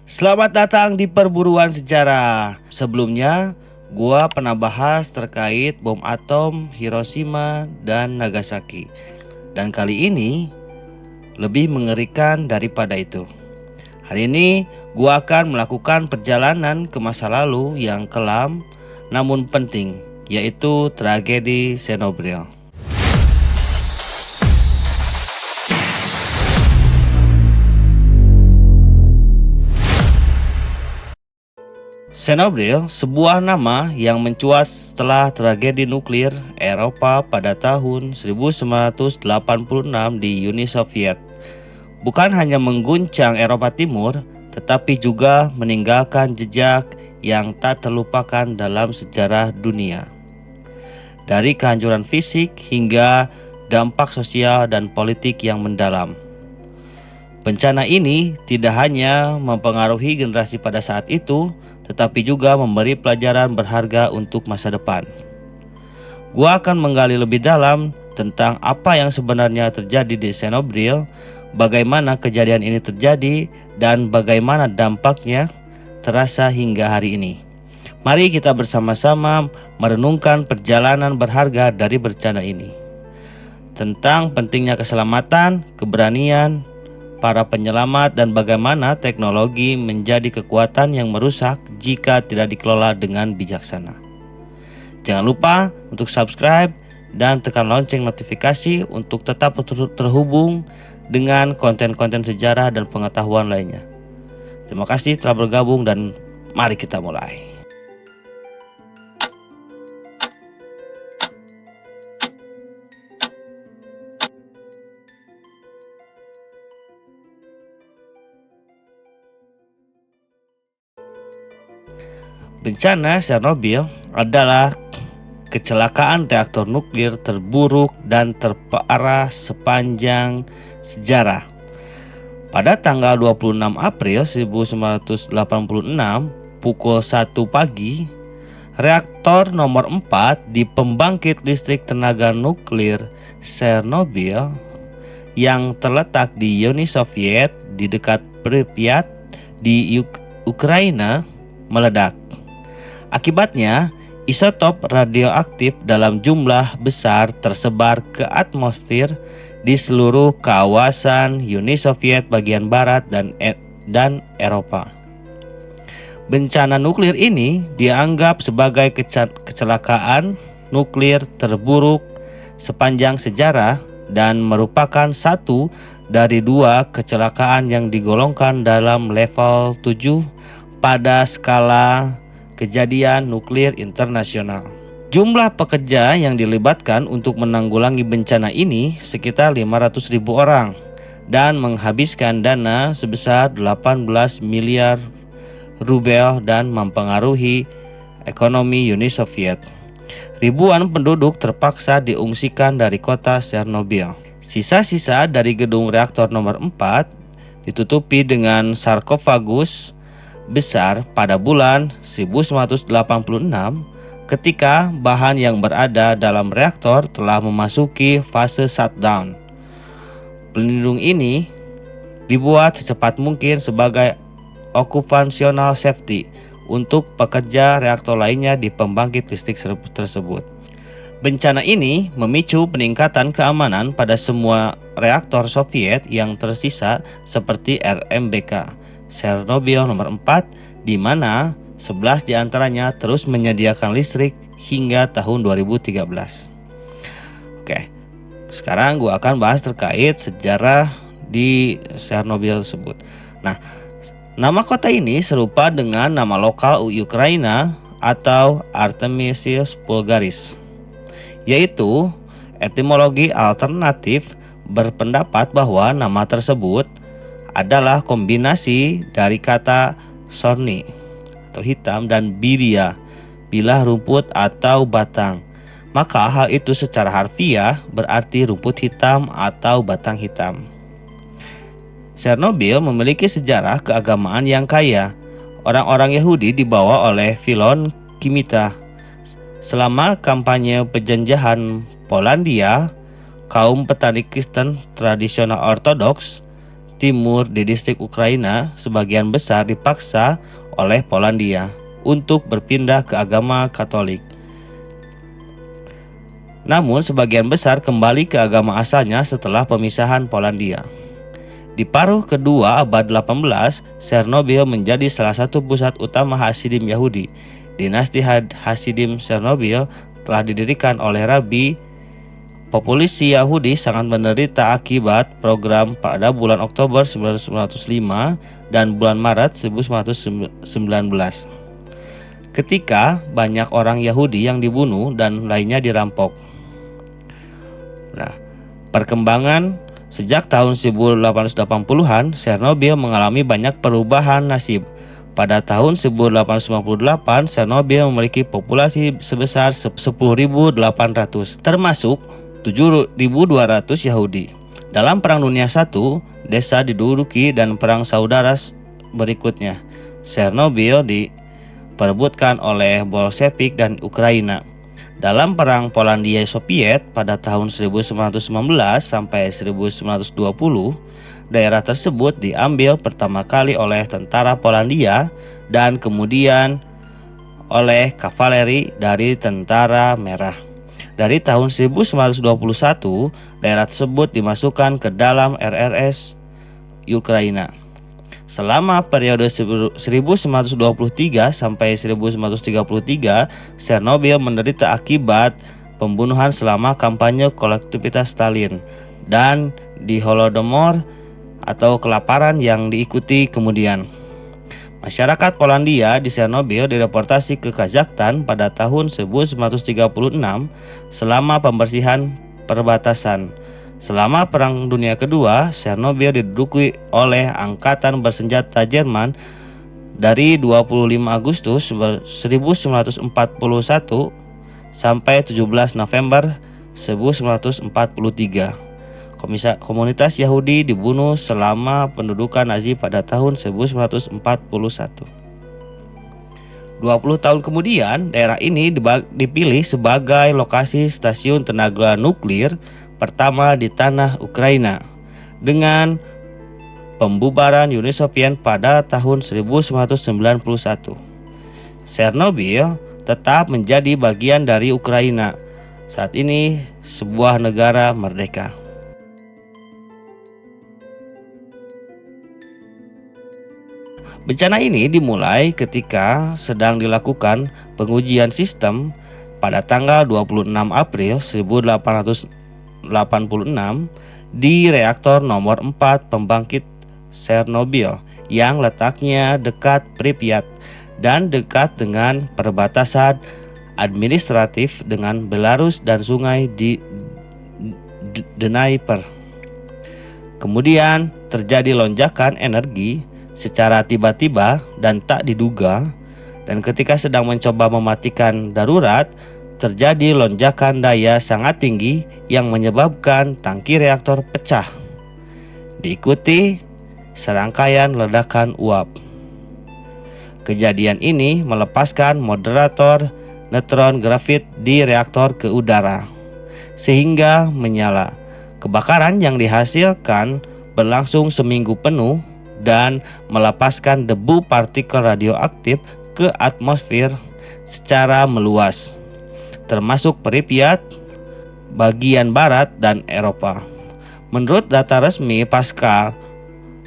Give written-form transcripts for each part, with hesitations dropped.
Selamat datang di Perburuan Sejarah. Sebelumnya, gua pernah bahas terkait bom atom Hiroshima dan Nagasaki. Dan kali ini lebih mengerikan daripada itu. Hari ini, gua akan melakukan perjalanan ke masa lalu yang kelam namun penting, yaitu tragedi Chernobyl. Chernobyl, sebuah nama yang mencuat setelah tragedi nuklir Eropa pada tahun 1986 di Uni Soviet. Bukan hanya mengguncang Eropa Timur, tetapi juga meninggalkan jejak yang tak terlupakan dalam sejarah dunia. Dari kehancuran fisik hingga dampak sosial dan politik yang mendalam. Bencana ini tidak hanya mempengaruhi generasi pada saat itu, tetapi juga memberi pelajaran berharga untuk masa depan. Gua akan menggali lebih dalam tentang apa yang sebenarnya terjadi di Chernobyl, bagaimana kejadian ini terjadi, dan bagaimana dampaknya terasa hingga hari ini. Mari kita bersama-sama merenungkan perjalanan berharga dari bencana ini. Tentang pentingnya keselamatan, keberanian para penyelamat, dan bagaimana teknologi menjadi kekuatan yang merusak jika tidak dikelola dengan bijaksana. Jangan lupa untuk subscribe dan tekan lonceng notifikasi untuk tetap terhubung dengan konten-konten sejarah dan pengetahuan lainnya. Terima kasih telah bergabung dan mari kita mulai. Bencana Chernobyl adalah kecelakaan reaktor nuklir terburuk dan terparah sepanjang sejarah. Pada tanggal 26 April 1986 pukul 1 pagi, reaktor nomor 4 di pembangkit listrik tenaga nuklir Chernobyl yang terletak di Uni Soviet di dekat Pripyat di Ukraina meledak. Akibatnya, isotop radioaktif dalam jumlah besar tersebar ke atmosfer di seluruh kawasan Uni Soviet bagian barat dan Eropa. Bencana nuklir ini dianggap sebagai kecelakaan nuklir terburuk sepanjang sejarah dan merupakan satu dari dua kecelakaan yang digolongkan dalam level 7 pada skala kejadian nuklir internasional. Jumlah pekerja yang dilibatkan untuk menanggulangi bencana ini sekitar 500.000 orang dan menghabiskan dana sebesar 18 miliar rubel dan mempengaruhi ekonomi Uni Soviet. Ribuan penduduk terpaksa diungsikan dari kota Chernobyl. Sisa-sisa dari gedung reaktor nomor 4 ditutupi dengan sarkofagus besar pada bulan 1986 ketika bahan yang berada dalam reaktor telah memasuki fase shutdown. Pelindung ini dibuat secepat mungkin sebagai occupational safety untuk pekerja reaktor lainnya di pembangkit listrik tersebut. Bencana ini memicu peningkatan keamanan pada semua reaktor Soviet yang tersisa seperti RMBK Chernobyl nomor 4, di mana 11 diantaranya terus menyediakan listrik hingga tahun 2013. Oke, sekarang gue akan bahas terkait sejarah di Chernobyl tersebut. Nah, nama kota ini serupa dengan nama lokal Ukraina atau Artemisius Bulgaris, yaitu etimologi alternatif berpendapat bahwa nama tersebut adalah kombinasi dari kata sorni atau hitam dan biria, bilah rumput atau batang. Maka hal itu secara harfiah berarti rumput hitam atau batang hitam. Chernobyl memiliki sejarah keagamaan yang kaya. Orang-orang Yahudi dibawa oleh Filon Kimita. Selama kampanye penjajahan Polandia, kaum petani Kristen tradisional Ortodoks timur di distrik Ukraina sebagian besar dipaksa oleh Polandia untuk berpindah ke agama Katolik. Namun sebagian besar kembali ke agama asalnya setelah pemisahan Polandia. Di paruh kedua abad 18, Chernobyl menjadi salah satu pusat utama Hasidim Yahudi. Dinasti Hasidim Chernobyl telah didirikan oleh Rabi. Populasi Yahudi sangat menderita akibat program pada bulan Oktober 1905 dan bulan Maret 1919. Ketika banyak orang Yahudi yang dibunuh dan lainnya dirampok. Perkembangan sejak tahun 1880-an, Chernobyl mengalami banyak perubahan nasib. Pada tahun 1898, Chernobyl memiliki populasi sebesar 10.800, termasuk 7.200 Yahudi. Dalam Perang Dunia I, desa diduduki dan perang saudara berikutnya. Chernobyl diperebutkan oleh Bolshevik dan Ukraina. Dalam Perang Polandia-Soviet pada tahun 1919 sampai 1920, daerah tersebut diambil pertama kali oleh tentara Polandia dan kemudian oleh kavaleri dari Tentara Merah. Dari tahun 1921, daerah tersebut dimasukkan ke dalam RRS Ukraina. Selama periode 1923 sampai 1933, Chernobyl menderita akibat pembunuhan selama kampanye kolektivitas Stalin dan di Holodomor atau kelaparan yang diikuti kemudian. Masyarakat Polandia di Chernobyl dideportasi ke Kazakhstan pada tahun 1936 selama pembersihan perbatasan. Selama Perang Dunia Kedua, Chernobyl diduduki oleh Angkatan Bersenjata Jerman dari 25 Agustus 1941 sampai 17 November 1943. Komunitas Yahudi dibunuh selama pendudukan Nazi pada tahun 1941. 20 tahun kemudian, daerah ini dipilih sebagai lokasi stasiun tenaga nuklir pertama di tanah Ukraina dengan pembubaran Uni Soviet pada tahun 1991. Chernobyl tetap menjadi bagian dari Ukraina. Saat ini sebuah negara merdeka. Bencana ini dimulai ketika sedang dilakukan pengujian sistem pada tanggal 26 April 1886 di reaktor nomor 4 pembangkit Chernobyl yang letaknya dekat Pripyat dan dekat dengan perbatasan administratif dengan Belarus dan sungai di Dnieper. Kemudian terjadi lonjakan energi secara tiba-tiba dan tak diduga, dan ketika sedang mencoba mematikan darurat, terjadi lonjakan daya sangat tinggi yang menyebabkan tangki reaktor pecah. Diikuti serangkaian ledakan uap. Kejadian ini melepaskan moderator neutron grafit di reaktor ke udara, sehingga menyala. Kebakaran yang dihasilkan berlangsung seminggu penuh dan melepaskan debu partikel radioaktif ke atmosfer secara meluas, termasuk Pripyat, bagian barat, dan Eropa. Menurut data resmi pasca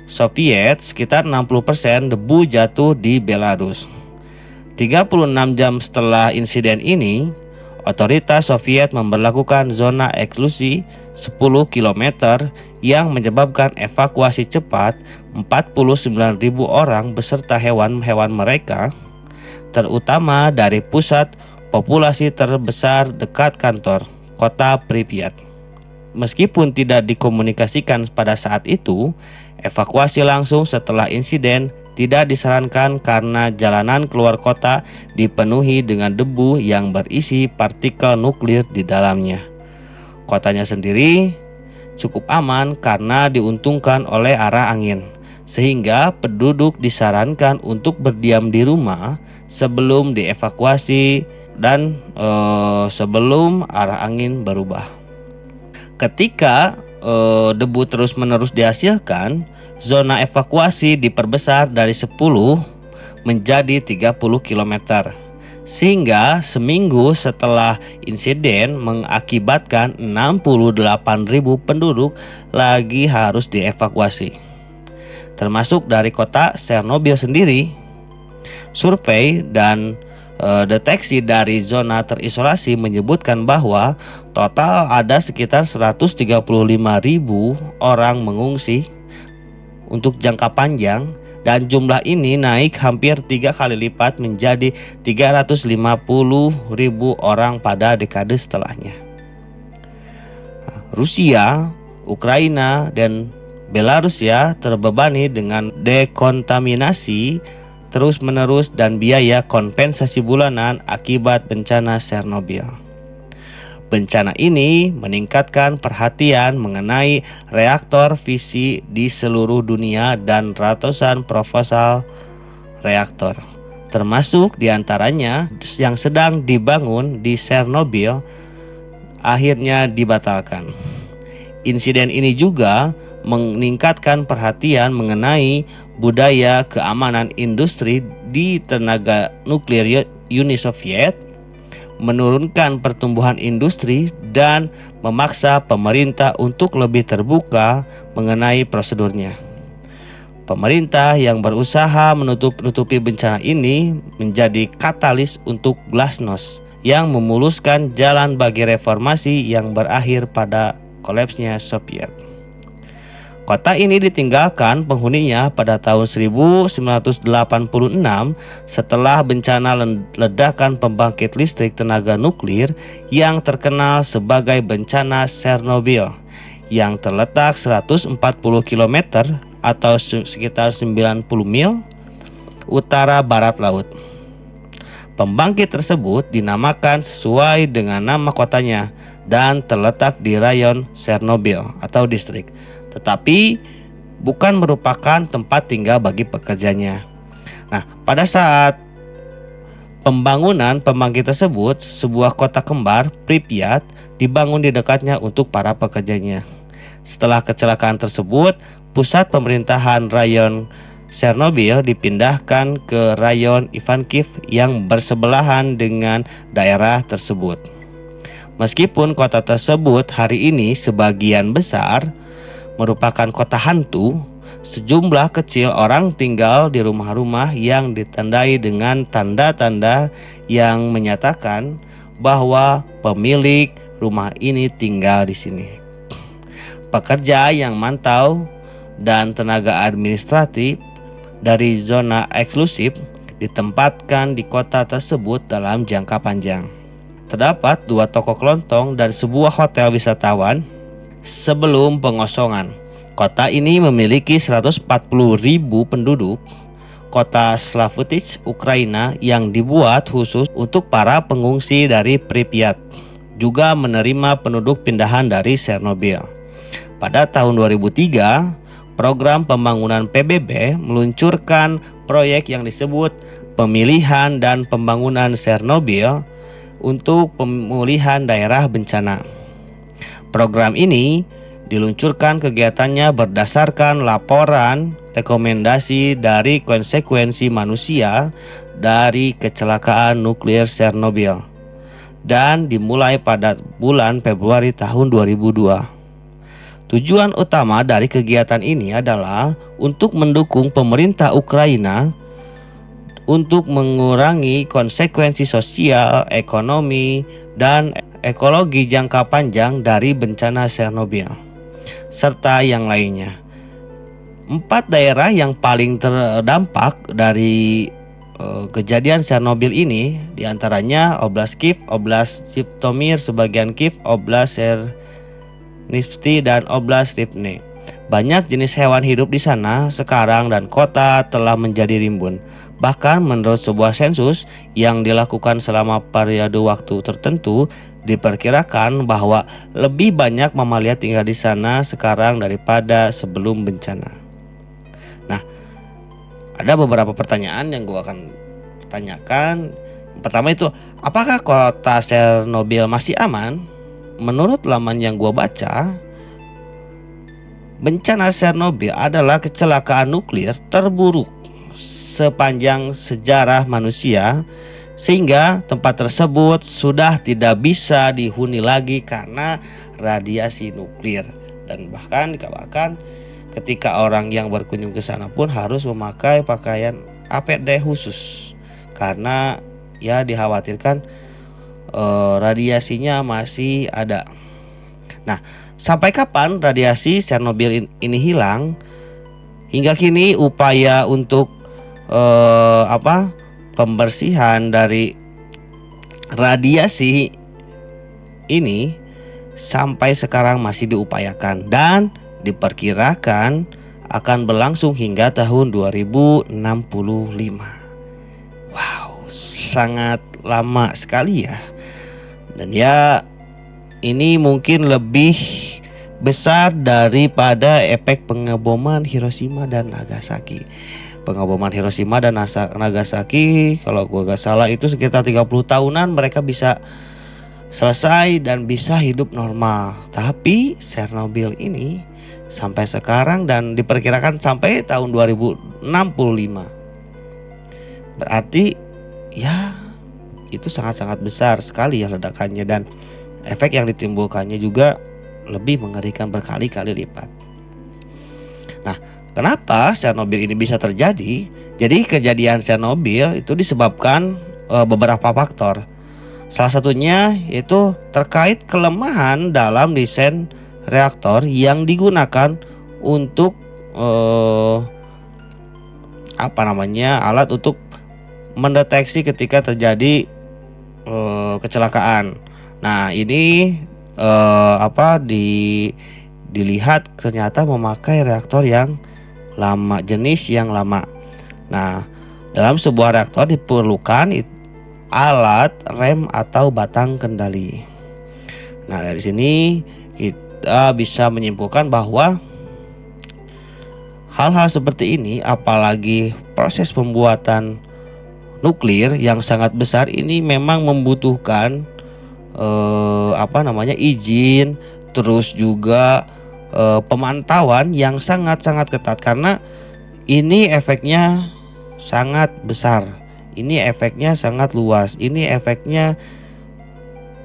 Soviet, sekitar 60% debu jatuh di Belarus. 36 jam setelah insiden ini, otoritas Soviet memberlakukan zona eksklusi 10 km yang menyebabkan evakuasi cepat 49.000 orang beserta hewan-hewan mereka, terutama dari pusat populasi terbesar dekat kantor, kota Pripyat. Meskipun tidak dikomunikasikan pada saat itu, evakuasi langsung setelah insiden tidak disarankan karena jalanan keluar kota dipenuhi dengan debu yang berisi partikel nuklir di dalamnya. Kotanya sendiri cukup aman karena diuntungkan oleh arah angin, sehingga penduduk disarankan untuk berdiam di rumah sebelum dievakuasi dan sebelum arah angin berubah. Ketika debu terus-menerus dihasilkan, zona evakuasi diperbesar dari 10 menjadi 30 km. Sehingga seminggu setelah insiden mengakibatkan 68.000 penduduk lagi harus dievakuasi, termasuk dari kota Chernobyl sendiri. Survei dan deteksi dari zona terisolasi menyebutkan bahwa total ada sekitar 135.000 orang mengungsi untuk jangka panjang, dan jumlah ini naik hampir 3 kali lipat menjadi 350.000 orang pada dekade setelahnya. Rusia, Ukraina, dan Belarusia terbebani dengan dekontaminasi terus-menerus dan biaya kompensasi bulanan akibat bencana Chernobyl. Bencana ini meningkatkan perhatian mengenai reaktor fisi di seluruh dunia dan ratusan proposal reaktor, termasuk diantaranya yang sedang dibangun di Chernobyl, akhirnya dibatalkan. Insiden ini juga meningkatkan perhatian mengenai budaya keamanan industri di tenaga nuklir Uni Soviet, menurunkan pertumbuhan industri, dan memaksa pemerintah untuk lebih terbuka mengenai prosedurnya. Pemerintah yang berusaha menutupi bencana ini menjadi katalis untuk glasnost yang memuluskan jalan bagi reformasi yang berakhir pada kolapsnya Soviet. Kota ini ditinggalkan penghuninya pada tahun 1986 setelah bencana ledakan pembangkit listrik tenaga nuklir yang terkenal sebagai bencana Chernobyl, yang terletak 140 km atau sekitar 90 mil utara barat laut. Pembangkit tersebut dinamakan sesuai dengan nama kotanya dan terletak di rayon Chernobyl atau distrik, tetapi bukan merupakan tempat tinggal bagi pekerjanya. Nah, pada saat pembangunan pembangkit tersebut, sebuah kota kembar, Pripyat, dibangun di dekatnya untuk para pekerjanya. Setelah kecelakaan tersebut, pusat pemerintahan rayon Chernobyl dipindahkan ke rayon Ivankiv yang bersebelahan dengan daerah tersebut. Meskipun kota tersebut hari ini sebagian besar merupakan kota hantu, sejumlah kecil orang tinggal di rumah-rumah yang ditandai dengan tanda-tanda yang menyatakan bahwa pemilik rumah ini tinggal di sini. Pekerja yang mantau dan tenaga administratif dari zona eksklusif ditempatkan di kota tersebut dalam jangka panjang. Terdapat 2 toko kelontong dan sebuah hotel wisatawan. Sebelum pengosongan, kota ini memiliki 140.000 penduduk. Kota Slavutich, Ukraina, yang dibuat khusus untuk para pengungsi dari Pripyat, juga menerima penduduk pindahan dari Chernobyl. Pada tahun 2003, program pembangunan PBB meluncurkan proyek yang disebut Pemilihan dan Pembangunan Chernobyl untuk pemulihan daerah bencana. Program ini diluncurkan kegiatannya berdasarkan laporan rekomendasi dari konsekuensi manusia dari kecelakaan nuklir Chernobyl dan dimulai pada bulan Februari tahun 2002. Tujuan utama dari kegiatan ini adalah untuk mendukung pemerintah Ukraina untuk mengurangi konsekuensi sosial, ekonomi, dan ekologi jangka panjang dari bencana Chernobyl, serta yang lainnya. 4 daerah yang paling terdampak dari kejadian Chernobyl ini diantaranya Oblast Kiev, Oblast Zhytomyr, sebagian Kiev, Oblast Chernivtsi, dan Oblast Rivne. Banyak jenis hewan hidup di sana sekarang dan kota telah menjadi rimbun. Bahkan menurut sebuah sensus yang dilakukan selama periode waktu tertentu, diperkirakan bahwa lebih banyak mamalia tinggal di sana sekarang daripada sebelum bencana. Nah, ada beberapa pertanyaan yang gue akan tanyakan. Yang pertama itu, apakah kota Chernobyl masih aman? Menurut laman yang gue baca, Bencana Chernobyl adalah kecelakaan nuklir terburuk sepanjang sejarah manusia, sehingga tempat tersebut sudah tidak bisa dihuni lagi karena radiasi nuklir. Dan bahkan dikabarkan ketika orang yang berkunjung ke sana pun harus memakai pakaian APD khusus karena ya dikhawatirkan radiasinya masih ada. Nah, sampai kapan radiasi Chernobyl ini hilang? Hingga kini upaya untuk pembersihan dari radiasi ini sampai sekarang masih diupayakan dan diperkirakan akan berlangsung hingga tahun 2065. Wow, sangat lama sekali ya. Dan ya, ini mungkin lebih besar daripada efek pengeboman Hiroshima dan Nagasaki. Pengeboman Hiroshima dan Nagasaki, kalau gua gak salah itu sekitar 30 tahunan mereka bisa selesai dan bisa hidup normal. Tapi Chernobyl ini sampai sekarang dan diperkirakan sampai tahun 2065. Berarti ya itu sangat-sangat besar sekali ya ledakannya, dan efek yang ditimbulkannya juga lebih mengerikan berkali-kali lipat. Nah, kenapa Chernobyl ini bisa terjadi? Jadi kejadian Chernobyl itu disebabkan beberapa faktor. Salah satunya yaitu terkait kelemahan dalam desain reaktor yang digunakan untuk alat untuk mendeteksi ketika terjadi kecelakaan. Nah, ini dilihat ternyata memakai reaktor yang lama, jenis yang lama. Nah, dalam sebuah reaktor diperlukan alat rem atau batang kendali. Nah, dari sini kita bisa menyimpulkan bahwa hal-hal seperti ini, apalagi proses pembuatan nuklir yang sangat besar ini, memang membutuhkan izin, terus juga pemantauan yang sangat-sangat ketat, karena ini efeknya sangat besar, ini efeknya sangat luas, ini efeknya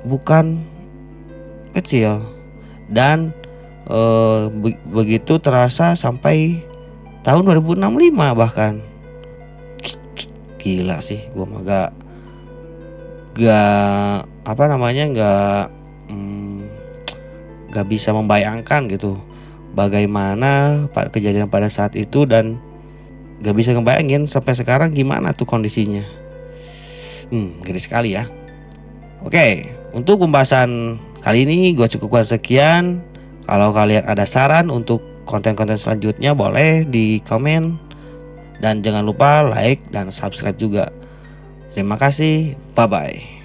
bukan kecil, dan begitu terasa sampai tahun 2065 bahkan. Gila sih, gua mah gak bisa membayangkan gitu bagaimana kejadian pada saat itu, dan gak bisa ngebayangin sampai sekarang gimana tuh kondisinya. Ngeri sekali ya. Oke, untuk pembahasan kali ini gue cukupkan sekian. Kalau kalian ada saran untuk konten-konten selanjutnya, boleh di komen, dan jangan lupa like dan subscribe juga. Terima kasih, bye bye.